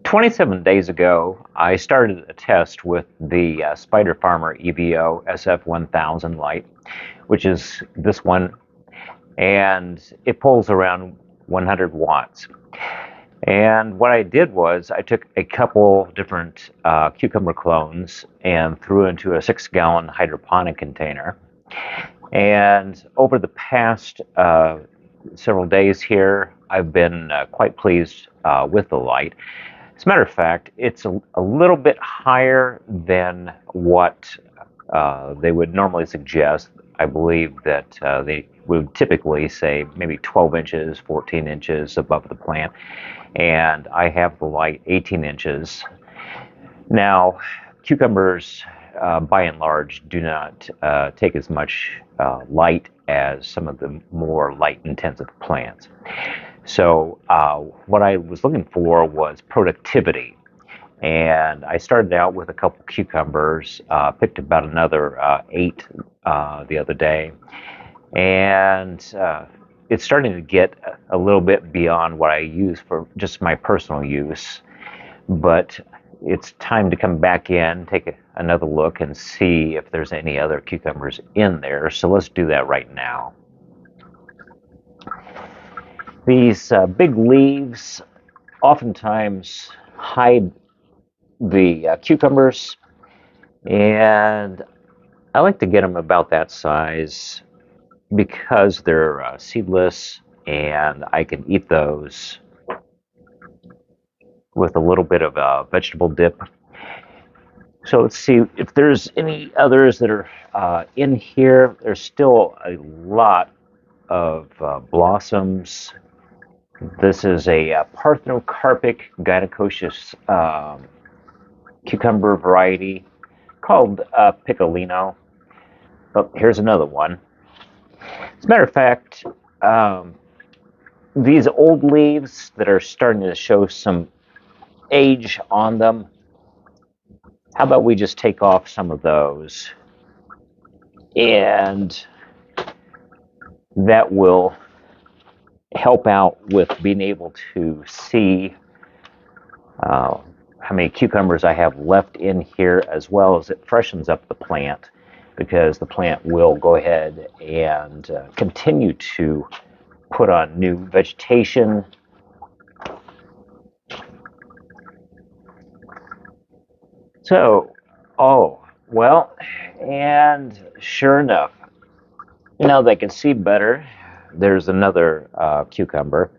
27 days ago, I started a test with the Spider Farmer EVO SF1000 light, which is this one, and it pulls around 100 watts. And what I did was I took a couple different cucumber clones and threw into a 6-gallon hydroponic container. And over the past several days here, I've been quite pleased with the light. As a matter of fact, it's a little bit higher than what they would normally suggest. I believe that they would typically say maybe 12 inches, 14 inches above the plant. And I have the light 18 inches. Now, cucumbers, by and large, do not take as much light as some of the more light-intensive plants. So what I was looking for was productivity. And I started out with a couple cucumbers, picked about another 8 the other day. And it's starting to get a little bit beyond what I use for just my personal use. But it's time to come back in, take another look, and see if there's any other cucumbers in there. So let's do that right now. These big leaves oftentimes hide the cucumbers, and I like to get them about that size because they're seedless and I can eat those with a little bit of a vegetable dip. So let's see if there's any others that are in here. There's still a lot of blossoms. This is a parthenocarpic gynococcus cucumber variety called Piccolino. Oh, here's another one. As a matter of fact, these old leaves that are starting to show some age on them, how about we just take off some of those, and that will help out with being able to see how many cucumbers I have left in here, as well as it freshens up the plant, because the plant will go ahead and continue to put on new vegetation. So, oh, well, and sure enough, now they can see better. There's another cucumber.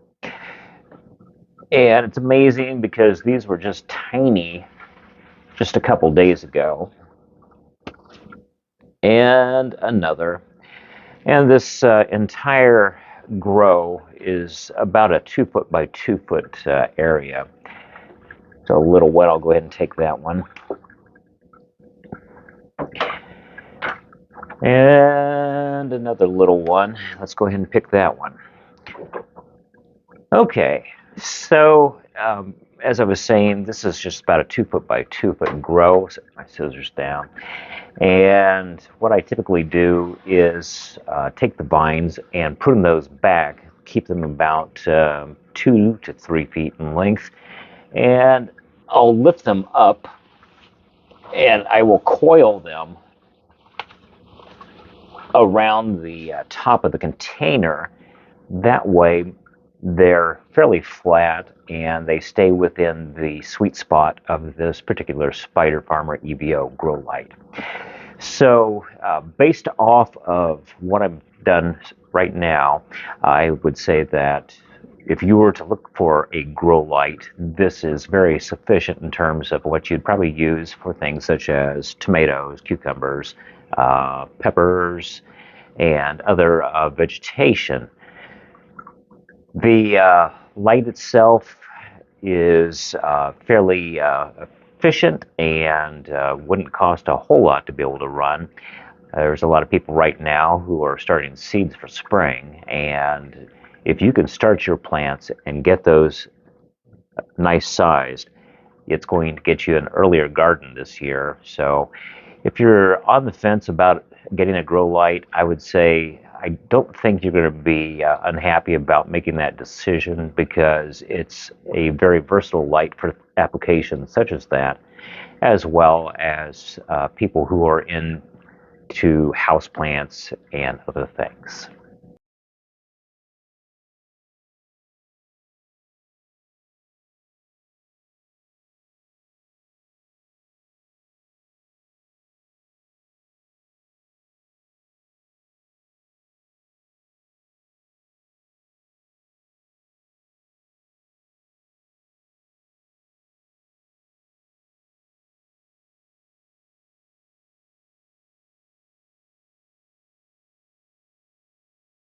And it's amazing because these were just tiny just a couple days ago. And another. And this entire grow is about a 2 foot by 2 foot area. So a little wet, I'll go ahead and take that one. And another little one. Let's go ahead and pick that one. Okay, so as I was saying, this is just about a 2 foot by 2 foot grow. Set my scissors down. And what I typically do is take the vines and prune those back, keep them about 2 to 3 feet in length. And I'll lift them up and I will coil them around the top of the container. That way they're fairly flat and they stay within the sweet spot of this particular Spider Farmer EVO grow light. So based off of what I've done right now, I would say that if you were to look for a grow light, this is very sufficient in terms of what you'd probably use for things such as tomatoes, cucumbers, peppers, and other vegetation. The light itself is fairly efficient and wouldn't cost a whole lot to be able to run. There's a lot of people right now who are starting seeds for spring, and if you can start your plants and get those nice sized, it's going to get you an earlier garden this year. So if you're on the fence about getting a grow light, I would say I don't think you're going to be unhappy about making that decision, because it's a very versatile light for applications such as that, as well as people who are into houseplants and other things.